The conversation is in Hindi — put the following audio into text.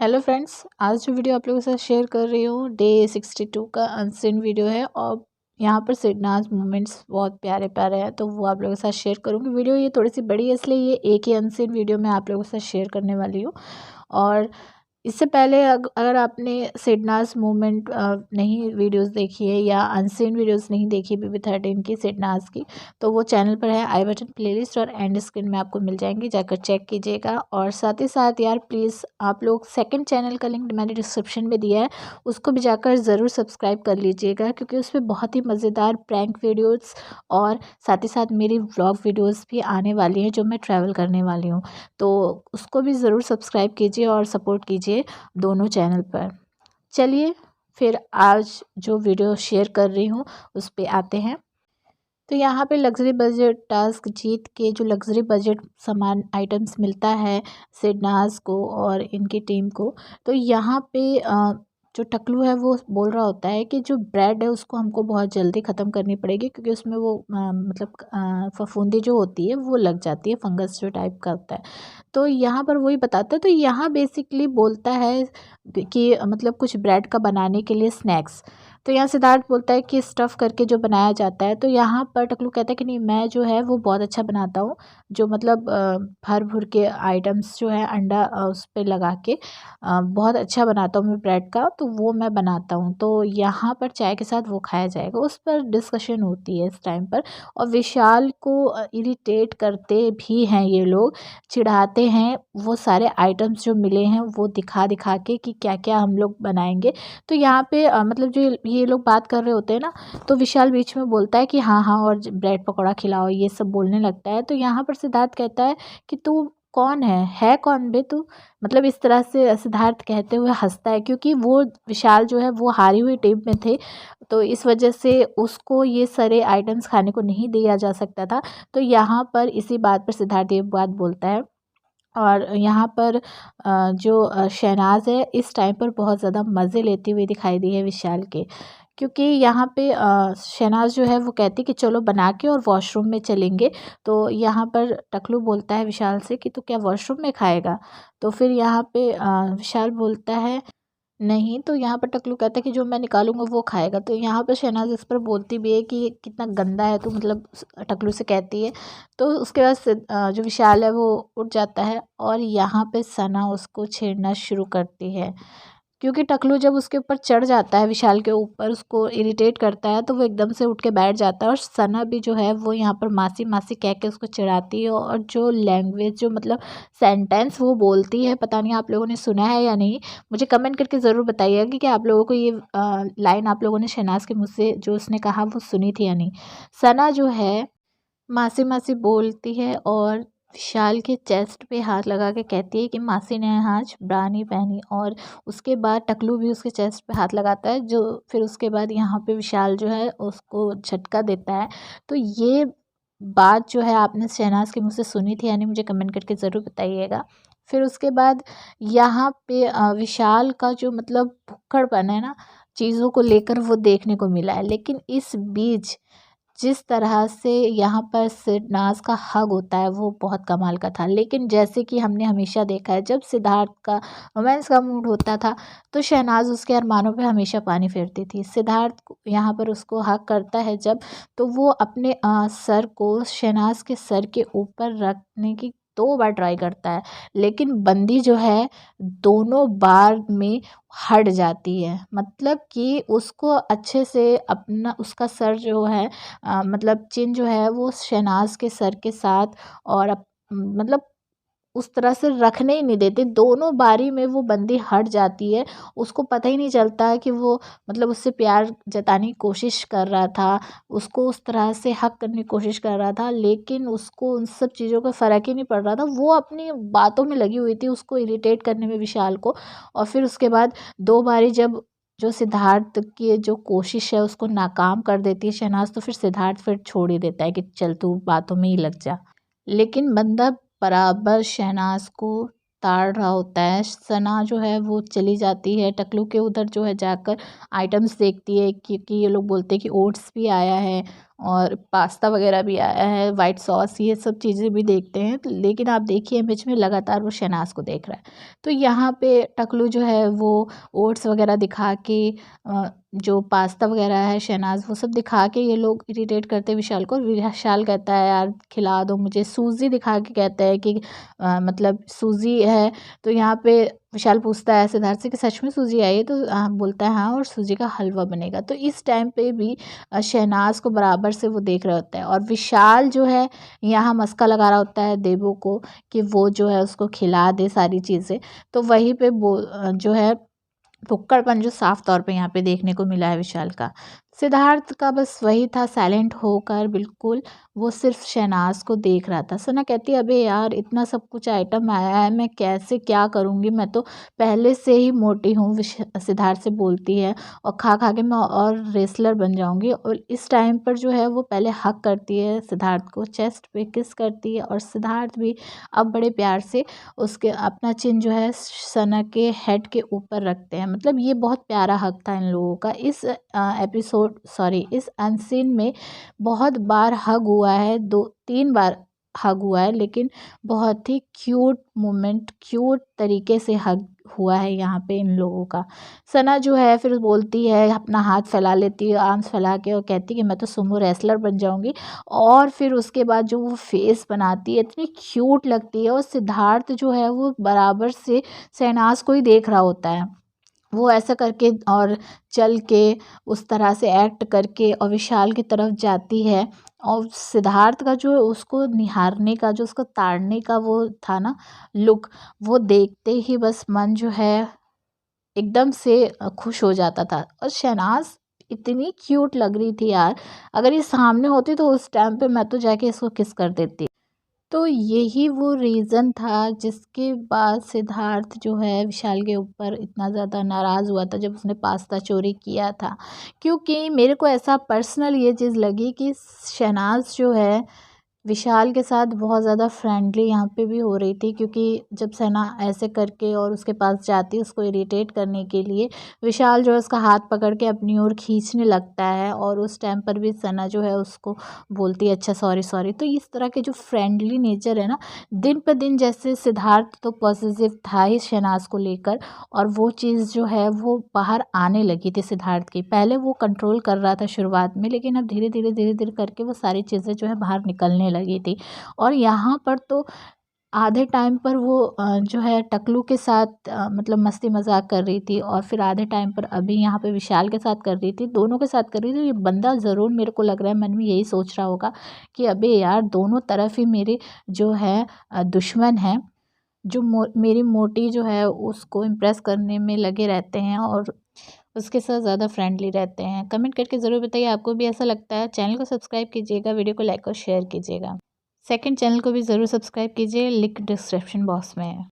हेलो फ्रेंड्स, आज जो वीडियो आप लोगों के साथ शेयर कर रही हूँ डे 62 का अनसीन वीडियो है। और यहाँ पर सिडनाज मोमेंट्स बहुत प्यारे प्यारे हैं, तो वो आप लोगों के साथ शेयर करूँगी। वीडियो ये थोड़ी सी बड़ी है, इसलिए ये एक ही अनसीन वीडियो मैं आप लोगों के साथ शेयर करने वाली हूँ। और इससे पहले अगर आपने सिडनाज मूवमेंट नहीं वीडियोस देखी है या अनसीन वीडियोस नहीं देखी BB13 की सिडनाज की, तो वो चैनल पर है। आई बटन प्लेलिस्ट और एंड स्क्रीन में आपको मिल जाएंगी, जाकर चेक कीजिएगा। और साथ ही साथ यार प्लीज़ आप लोग सेकंड चैनल का लिंक मैंने डिस्क्रिप्शन में दिया है, उसको भी जाकर ज़रूर सब्सक्राइब कर लीजिएगा, क्योंकि उस पर बहुत ही मज़ेदार प्रैंक वीडियोज़ और साथ ही साथ मेरी व्लॉग वीडियोज़ भी आने वाली हैं जो मैं ट्रैवल करने वाली हूँ। तो उसको भी ज़रूर सब्सक्राइब कीजिए और सपोर्ट कीजिए दोनों चैनल पर। चलिए फिर आज जो वीडियो शेयर कर रही हूँ उस पे आते हैं। तो यहाँ पे लग्ज़री बजट टास्क जीत के जो लग्ज़री बजट सामान आइटम्स मिलता है सिडनाज को और इनकी टीम को, तो यहाँ पे जो टकलू है वो बोल रहा होता है कि जो ब्रेड है उसको हमको बहुत जल्दी ख़त्म करनी पड़ेगी, क्योंकि उसमें वो मतलब फफूंदी जो होती है वो लग जाती है, फंगस जो टाइप का होता है। तो यहाँ पर वही बताता है। तो यहाँ बेसिकली बोलता है कि मतलब कुछ ब्रेड का बनाने के लिए स्नैक्स। तो यहाँ सिद्धार्थ बोलता है कि स्टफ़ करके जो बनाया जाता है। तो यहाँ पर टकलू कहता है कि नहीं, मैं जो है वो बहुत अच्छा बनाता हूँ, जो मतलब भर भुर के आइटम्स जो है अंडा उस पे लगा के बहुत अच्छा बनाता हूँ मैं ब्रेड का, तो वो मैं बनाता हूँ। तो यहाँ पर चाय के साथ वो खाया जाएगा, उस पर डिस्कशन होती है इस टाइम पर। और विशाल को इरिटेट करते भी हैं ये लोग, चिढ़ाते हैं वो सारे आइटम्स जो मिले हैं वो दिखा दिखा के कि क्या क्या हम लोग बनाएंगे। तो यहाँ पे मतलब जो ये लोग बात कर रहे होते हैं ना, तो विशाल बीच में बोलता है कि हाँ हाँ और ब्रेड पकौड़ा खिलाओ, ये सब बोलने लगता है। तो यहाँ पर सिद्धार्थ कहता है कि तू कौन है कौन बे तू, मतलब इस तरह से सिद्धार्थ कहते हुए हंसता है, क्योंकि वो विशाल जो है वो हारी हुई टीम में थे, तो इस वजह से उसको ये सारे आइटम्स खाने को नहीं दिया जा सकता था। तो यहाँ पर इसी बात पर सिद्धार्थ ये बात बोलता है। और यहाँ पर जो शहनाज है इस टाइम पर बहुत ज़्यादा मज़े लेती हुई दिखाई दी है विशाल के, क्योंकि यहाँ पे शहनाज जो है वो कहती कि चलो बना के और वॉशरूम में चलेंगे। तो यहाँ पर टकलू बोलता है विशाल से कि तू क्या वॉशरूम में खाएगा। तो फिर यहाँ पे विशाल बोलता है नहीं। तो यहाँ पर टकलू कहता है कि जो मैं निकालूंगा वो खाएगा। तो यहाँ पर शहनाज इस पर बोलती भी है कि ये कितना गंदा है तू, मतलब टकलू से कहती है। तो उसके बाद जो विशाल है वो उठ जाता है और यहाँ पे सना उसको छेड़ना शुरू करती है, क्योंकि टकलू जब उसके ऊपर चढ़ जाता है, विशाल के ऊपर उसको इरिटेट करता है, तो वो एकदम से उठ के बैठ जाता है। और सना भी जो है वो यहाँ पर मासी मासी कह के उसको चिढ़ाती है। और जो लैंग्वेज जो मतलब सेंटेंस वो बोलती है, पता नहीं आप लोगों ने सुना है या नहीं, मुझे कमेंट करके ज़रूर बताइएगा कि आप लोगों को ये लाइन आप लोगों ने शहनाज के मुँह से जो उसने कहा वो सुनी थी या नहीं। सना जो है मासी मासी बोलती है और विशाल के चेस्ट पे हाथ लगा के कहती है कि मासी ने आज ब्रा नहीं पहनी। और उसके बाद टकलू भी उसके चेस्ट पे हाथ लगाता है, जो फिर उसके बाद यहाँ पे विशाल जो है उसको झटका देता है। तो ये बात जो है आपने शहनाज के मुँह से सुनी थी यानी, मुझे कमेंट करके ज़रूर बताइएगा। फिर उसके बाद यहाँ पे विशाल का जो मतलब भुक्कड़पन है ना चीज़ों को लेकर, वो देखने को मिला है। लेकिन इस बीच जिस तरह से यहाँ पर सिरनाज़ का हग होता है वो बहुत कमाल का था। लेकिन जैसे कि हमने हमेशा देखा है, जब सिद्धार्थ का रोमांस का मूड होता था तो शहनाज़ उसके अरमानों पे हमेशा पानी फेरती थी। सिद्धार्थ यहाँ पर उसको हग करता है जब, तो वो अपने सर को शहनाज़ के सर के ऊपर रखने की 2 बार ट्राई करता है, लेकिन बंदी जो है दोनों बार में हट जाती है। मतलब कि उसको अच्छे से अपना उसका सर जो है मतलब चिन जो है वो शहनाज के सर के साथ और मतलब उस तरह से रखने ही नहीं देते, दोनों बारी में वो बंदी हट जाती है। उसको पता ही नहीं चलता है कि वो मतलब उससे प्यार जताने की कोशिश कर रहा था, उसको उस तरह से हक करने की कोशिश कर रहा था, लेकिन उसको उन सब चीज़ों का फ़र्क ही नहीं पड़ रहा था। वो अपनी बातों में लगी हुई थी उसको इरिटेट करने में विशाल को। और फिर उसके बाद 2 बारी जब जो सिद्धार्थ की जो कोशिश है उसको नाकाम कर देती है शहनाज, तो फिर सिद्धार्थ फिर छोड़ ही देता है कि चल तू बातों में ही लग जा। लेकिन बंदा बराबर शहनाज को ताड़ रहा होता है। सना जो है वो चली जाती है टकलू के उधर जो है जाकर आइटम्स देखती है, क्योंकि ये लोग बोलते हैं कि ओट्स भी आया है और पास्ता वगैरह भी आया है, वाइट सॉस, ये सब चीज़ें भी देखते हैं। तो लेकिन आप देखिए इमेज में लगातार वो शहनाज को देख रहा है। तो यहाँ पे टकलू जो है वो ओट्स वगैरह दिखा के जो पास्ता वगैरह है शहनाज वो सब दिखा के ये लोग इरिटेट करते हैं विशाल को। विशाल कहता है यार खिला दो मुझे, सूजी दिखा के कहता है कि मतलब सूजी है। तो यहाँ पे विशाल पूछता है सिद्धार्थ से कि सच में सूजी आई है? तो बोलता है हाँ, और सूजी का हलवा बनेगा। तो इस टाइम पे भी शहनाज को बराबर से वो देख रहा होता है, और विशाल जो है यहाँ मस्का लगा रहा होता है देवू को कि वो जो है उसको खिला दे सारी चीज़ें। तो वहीं पे जो है फुक्कड़पन जो साफ तौर पे यहाँ पे देखने को मिला है विशाल का। सिद्धार्थ का बस वही था, साइलेंट होकर बिल्कुल वो सिर्फ शहनाज को देख रहा था। सना कहती है अबे यार इतना सब कुछ आइटम आया है, मैं कैसे क्या करूँगी, मैं तो पहले से ही मोटी हूँ, सिद्धार्थ से बोलती है, और खा खा के मैं और रेसलर बन जाऊँगी। और इस टाइम पर जो है वो पहले हक करती है सिद्धार्थ को, चेस्ट पे किस करती है, और सिद्धार्थ भी अब बड़े प्यार से उसके अपना चिन जो है सना के हेड के ऊपर रखते हैं। मतलब ये बहुत प्यारा हक था इन लोगों का। इस इस अनसीन में बहुत बार हग हुआ है, 2-3 बार हग हुआ है, लेकिन बहुत ही क्यूट मोमेंट, क्यूट तरीके से हग हुआ है यहाँ पे इन लोगों का। सना जो है फिर बोलती है, अपना हाथ फैला लेती है आर्म्स फैला के, और कहती है कि मैं तो सुमो रेसलर बन जाऊंगी। और फिर उसके बाद जो वो फेस बनाती है इतनी क्यूट लगती है, और सिद्धार्थ जो है वो बराबर से शहनाज को ही देख रहा होता है। वो ऐसा करके और चल के उस तरह से एक्ट करके और विशाल की तरफ जाती है, और सिद्धार्थ का जो उसको निहारने का, जो उसको ताड़ने का वो था ना लुक, वो देखते ही बस मन जो है एकदम से खुश हो जाता था। और शहनाज इतनी क्यूट लग रही थी यार, अगर ये सामने होती तो उस टाइम पे मैं तो जाके इसको किस कर देती। तो यही वो रीज़न था जिसके बाद सिद्धार्थ जो है विशाल के ऊपर इतना ज़्यादा नाराज़ हुआ था जब उसने पास्ता चोरी किया था। क्योंकि मेरे को ऐसा पर्सनल ये चीज़ लगी कि शहनाज जो है विशाल के साथ बहुत ज़्यादा फ्रेंडली यहाँ पे भी हो रही थी, क्योंकि जब सना ऐसे करके और उसके पास जाती उसको इरिटेट करने के लिए, विशाल जो है उसका हाथ पकड़ के अपनी ओर खींचने लगता है, और उस टाइम पर भी सना जो है उसको बोलती है अच्छा सॉरी सॉरी। तो इस तरह के जो फ्रेंडली नेचर है ना, दिन पर दिन जैसे सिद्धार्थ तो पॉजिटिव था ही शहनाज को लेकर, और वो चीज़ जो है वो बाहर आने लगी थी सिद्धार्थ की। पहले वो कंट्रोल कर रहा था शुरुआत में, लेकिन अब धीरे धीरे करके वो सारी चीज़ें जो है बाहर निकलने लगी थी। और यहाँ पर तो आधे टाइम पर वो जो है टकलू के साथ मतलब मस्ती मजाक कर रही थी, और फिर आधे टाइम पर अभी यहाँ पे विशाल के साथ कर रही थी, दोनों के साथ कर रही थी। ये बंदा ज़रूर मेरे को लग रहा है मन में यही सोच रहा होगा कि अबे यार दोनों तरफ ही मेरे जो है दुश्मन हैं, जो मेरी मोटी जो है उसको इम्प्रेस करने में लगे रहते हैं और उसके साथ ज़्यादा फ्रेंडली रहते हैं। कमेंट करके ज़रूर बताइए आपको भी ऐसा लगता है। चैनल को सब्सक्राइब कीजिएगा, वीडियो को लाइक और शेयर कीजिएगा। सेकंड चैनल को भी ज़रूर सब्सक्राइब कीजिए, लिंक डिस्क्रिप्शन बॉक्स में है।